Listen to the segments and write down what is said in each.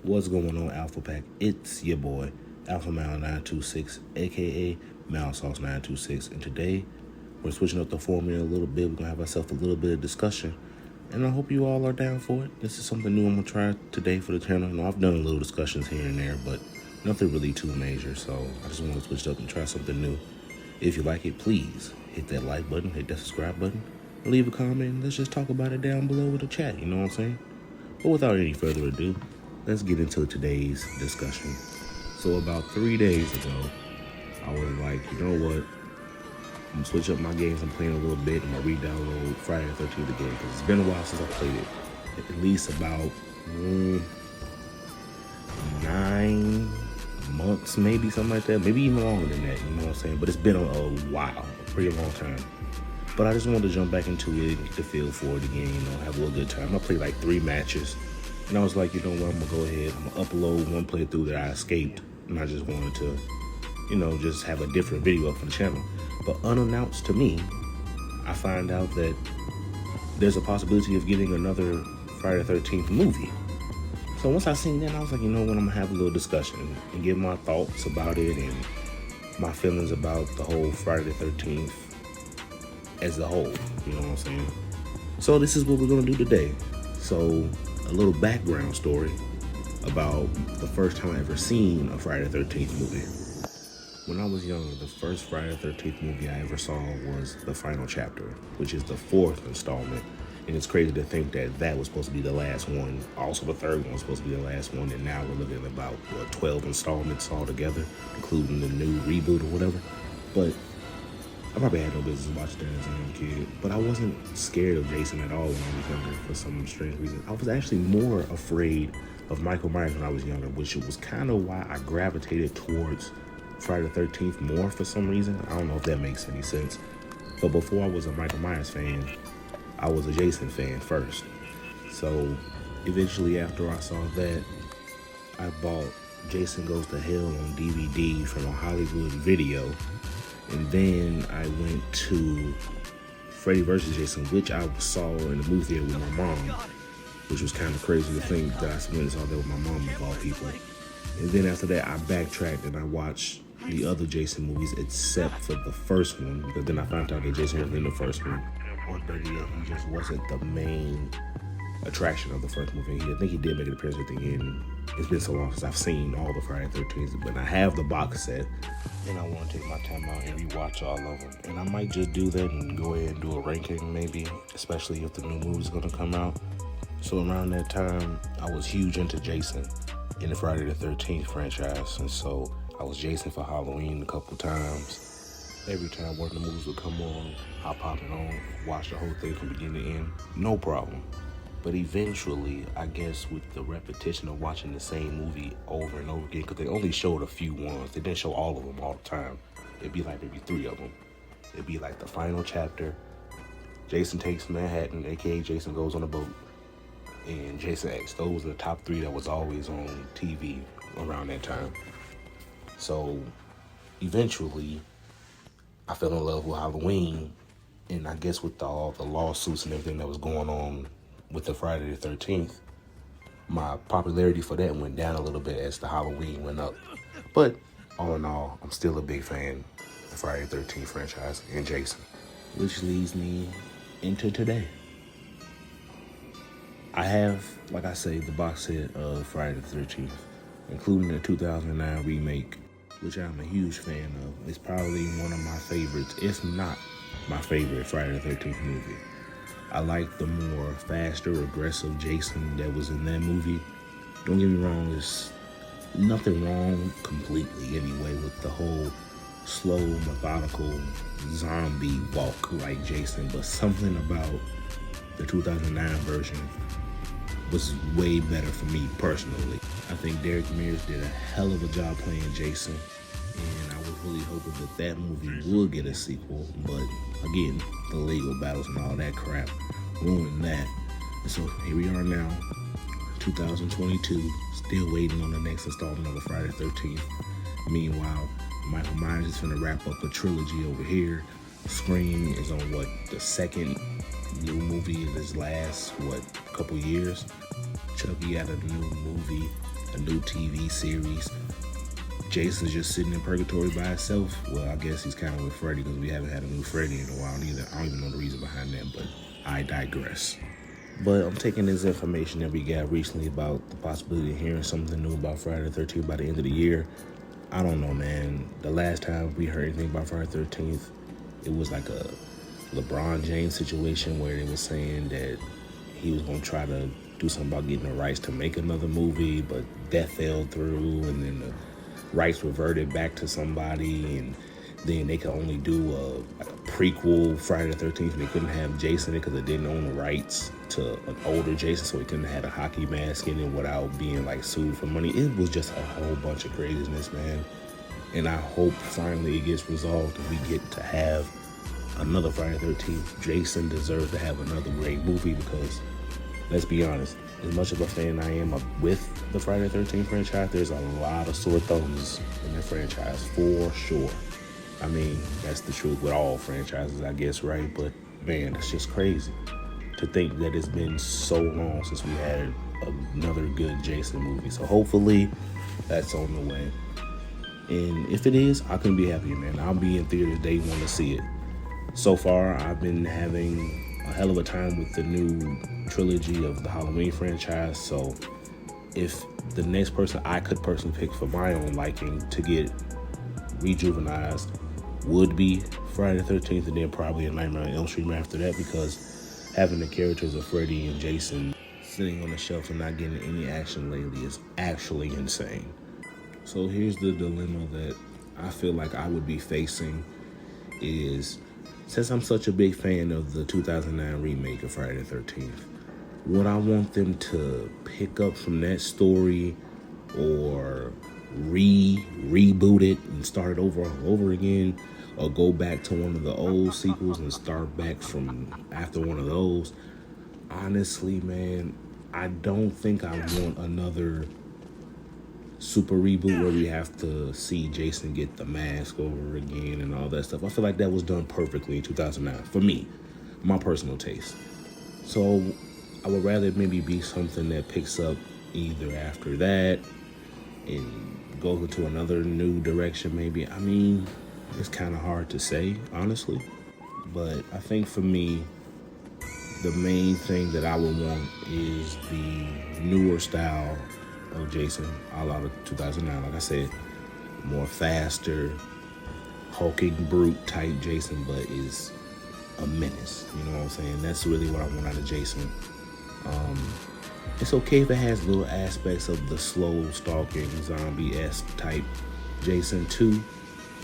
What's going on, Alpha Pack? It's your boy, Alpha Mal 926, aka Mal Sauce 926, and today we're switching up the formula a little bit. We're gonna have ourselves a little bit of discussion, and I hope you all are down for it. This is something new I'm gonna try today for the channel. You know, I've done little discussions here and there, but nothing really too major. So I just want to switch it up and try something new. If you like it, please hit that like button, hit that subscribe button, and leave a comment. Let's just talk about it down below with the chat. You know what I'm saying? But without any further ado, let's get into today's discussion. So about 3 days ago, I was like, you know what? I'm gonna switch up my games. I'm playing a little bit. I'm gonna re-download Friday the 13th again because it's been a while since I played it. At least about 9 months, maybe something like that. Maybe even longer than that. You know what I'm saying? But it's been a while, a pretty long time. But I just wanted to jump back into it and get the feel for it again. You know, have a little good time. I played like 3 matches. And I was like, you know what, I'm gonna go ahead, I'm gonna upload one playthrough that I escaped, and I just wanted to, you know, just have a different video up for the channel. But unannounced to me, I find out that there's a possibility of getting another Friday the 13th movie. So once I seen that, I was like, you know what, I'm gonna have a little discussion and give my thoughts about it and my feelings about the whole Friday the 13th as a whole, you know what I'm saying? So this is what we're gonna do today. So a little background story about the first time I ever seen a Friday the 13th movie. When I was younger, the first Friday the 13th movie I ever saw was The Final Chapter, which is the 4th installment. And it's crazy to think that that was supposed to be the last one. Also, the 3rd one was supposed to be the last one. And now we're looking at about, 12 installments altogether, including the new reboot or whatever. But I probably had no business watching that as a young kid, but I wasn't scared of Jason at all when I was younger for some strange reason. I was actually more afraid of Michael Myers when I was younger, which was kind of why I gravitated towards Friday the 13th more for some reason. I don't know if that makes any sense. But before I was a Michael Myers fan, I was a Jason fan first. So eventually after I saw that, I bought Jason Goes to Hell on DVD from a Hollywood Video. And then I went to Freddy vs. Jason, which I saw in the movie theater with my mom, which was kind of crazy to think that I went and saw that with my mom of all people. And then after that, I backtracked and I watched the other Jason movies except for the first one, because then I found out that Jason was in the first one. Or better yet, he just wasn't the main attraction of the first movie. I think he did make an appearance at the end. It's been so long since I've seen all the Friday the 13th, but I have the box set, and I want to take my time out and rewatch all of them. And I might just do that and go ahead and do a ranking, maybe, especially if the new movie's gonna come out. So around that time, I was huge into Jason in the Friday the 13th franchise, and so I was Jason for Halloween a couple times. Every time one of the movies would come on, I'll pop it on, watch the whole thing from beginning to end, no problem. But eventually, I guess with the repetition of watching the same movie over and over again, because they only showed a few ones. They didn't show all of them all the time. It'd be like maybe 3 of them. It'd be like The Final Chapter, Jason Takes Manhattan, aka Jason Goes on a Boat, and Jason X. Those are the top 3 that was always on TV around that time. So eventually, I fell in love with Halloween, and I guess with all the lawsuits and everything that was going on with the Friday the 13th, my popularity for that went down a little bit as the Halloween went up. But all in all, I'm still a big fan of the Friday the 13th franchise and Jason. Which leads me into today. I have, like I say, the box set of Friday the 13th, including the 2009 remake, which I'm a huge fan of. It's probably one of my favorites, if not my favorite Friday the 13th movie. I like the more faster, aggressive Jason that was in that movie. Don't get me wrong, there's nothing wrong completely anyway with the whole slow, methodical zombie walk like Jason, but something about the 2009 version was way better for me personally. I think Derek Mears did a hell of a job playing Jason, and I was really hoping that that movie would get a sequel, but again, the legal battles and all that crap ruined that. And so here we are now, 2022, still waiting on the next installment of the Friday the 13th. Meanwhile, Michael Myers is gonna wrap up a trilogy over here. Scream is on the 2nd new movie in his last couple years. Chucky got a new movie a new TV series. Jason's just sitting in purgatory by himself. Well, I guess he's kind of with Freddy because we haven't had a new Freddy in a while either. I don't even know the reason behind that, but I digress. But I'm taking this information that we got recently about the possibility of hearing something new about Friday the 13th by the end of the year. I don't know, man. The last time we heard anything about Friday the 13th, it was like a LeBron James situation where they were saying that he was going to try to do something about getting the rights to make another movie, but that fell through, and then the rights reverted back to somebody, and then they could only do a prequel Friday the 13th, and they couldn't have Jason in it because they didn't own the rights to an older Jason, so he couldn't have a hockey mask in it without being like sued for money. It was just a whole bunch of craziness, man. And I hope finally it gets resolved and we get to have another Friday the 13th. Jason deserves to have another great movie because, let's be honest, as much of a fan I am with the Friday the 13th franchise, there's a lot of sore thumbs in that franchise for sure. I mean, that's the truth with all franchises, I guess, right? But man, it's just crazy to think that it's been so long since we had another good Jason movie. So hopefully that's on the way. And if it is, I couldn't be happier, man. I'll be in theaters day one to see it. So far, I've been having a hell of a time with the new trilogy of the Halloween franchise. So if the next person I could personally pick for my own liking to get rejuvenized would be Friday the 13th, and then probably a Nightmare on Elm Street after that, because having the characters of Freddy and Jason sitting on the shelf and not getting any action lately is actually insane. So here's the dilemma that I feel like I would be facing is, since I'm such a big fan of the 2009 remake of Friday the 13th, would I want them to pick up from that story or reboot it and start it over and over again, or go back to one of the old sequels and start back from after one of those? Honestly, man, I don't think I want another super reboot where we have to see Jason get the mask over again and all that stuff. I feel like that was done perfectly in 2009 for me, my personal taste. So I would rather maybe be something that picks up either after that and goes into another new direction maybe. I mean, it's kind of hard to say, honestly. But I think for me, the main thing that I would want is the newer style of Jason, a la 2009. Like I said, more faster, hulking brute type Jason, but is a menace. You know what I'm saying? That's really what I want out of Jason. It's okay if it has little aspects of the slow stalking zombie-esque type Jason too,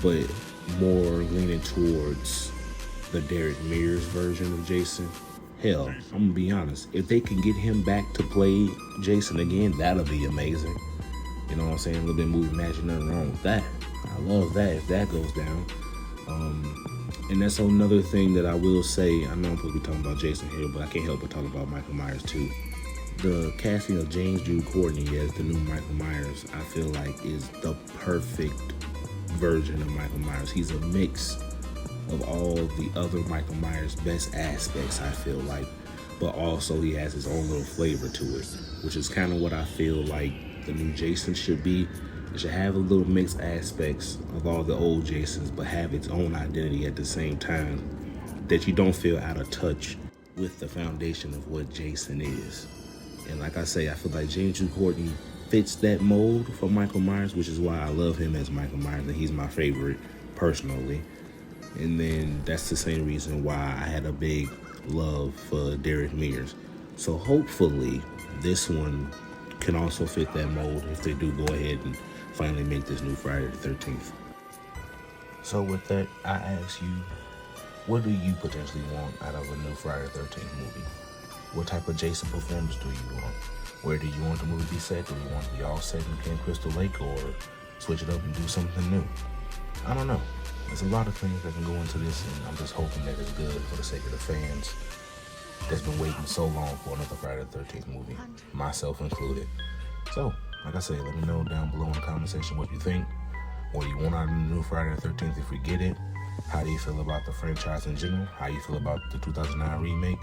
but more leaning towards the Derek Mears version of Jason. Hell, I'm gonna be honest, if they can get him back to play Jason again, that'll be amazing. You know what I'm saying? A little bit of movie magic, nothing wrong with that. I love that if that goes down. And that's another thing that I will say. I know I'm supposed to be talking about Jason here, but I can't help but talk about Michael Myers too. The casting of James Jude Courtney as the new Michael Myers, I feel like is the perfect version of Michael Myers. He's a mix of all the other Michael Myers' best aspects, I feel like, but also he has his own little flavor to it, which is kind of what I feel like the new Jason should be. It should have a little mixed aspects of all the old Jasons, but have its own identity at the same time, that you don't feel out of touch with the foundation of what Jason is. And like I say, I feel like James Jude Courtney fits that mold for Michael Myers, which is why I love him as Michael Myers, and he's my favorite personally. And then that's the same reason why I had a big love for Derek Mears. So hopefully this one can also fit that mold if they do go ahead and finally make this new Friday the 13th. So with that, I ask you, what do you potentially want out of a new Friday the 13th movie? What type of Jason performance do you want? Where do you want the movie to be set? Do you want it to be all set in Camp Crystal Lake, or switch it up and do something new? I don't know. There's a lot of things that can go into this, and I'm just hoping that it's good for the sake of the fans that's been waiting so long for another Friday the 13th movie, myself included. So, like I say, let me know down below in the comment section what you think. What do you want out of the new Friday the 13th if we get it? How do you feel about the franchise in general? How you feel about the 2009 remake?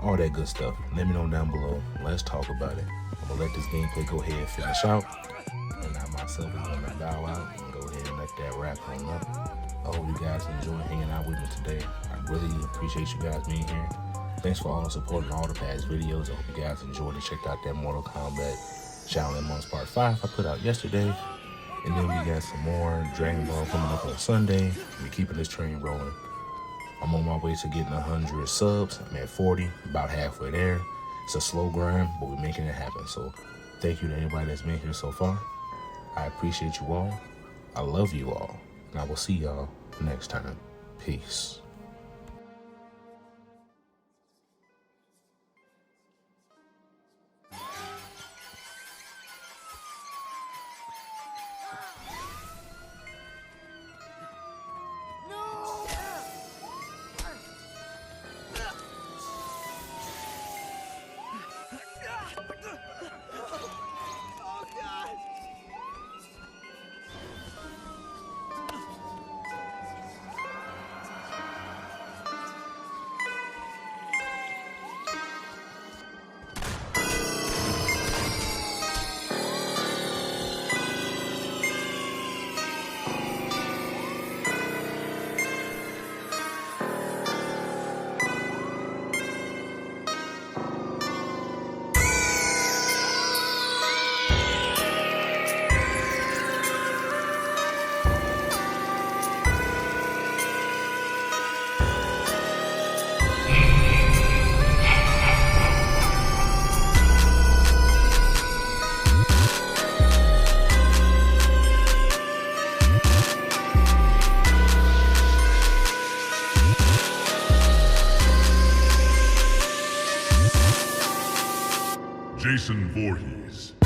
all that good stuff. Let me know down below. Let's talk about it. I'm gonna let this gameplay go ahead and finish out, and I myself is gonna bow out and go ahead and let that wrap on up. I hope you guys enjoyed hanging out with me today. I really appreciate you guys being here. Thanks for all the support in all the past videos. I hope you guys enjoyed and checked out that Mortal Kombat Shaolin Monks Part 5 I put out yesterday. And then we got some more Dragon Ball coming up on Sunday. We're keeping this train rolling. I'm on my way to getting 100 subs. I'm at 40, about halfway there. It's a slow grind, but we're making it happen. So thank you to everybody that's been here so far. I appreciate you all. I love you all. And I will see y'all next time. Peace. Jason Voorhees.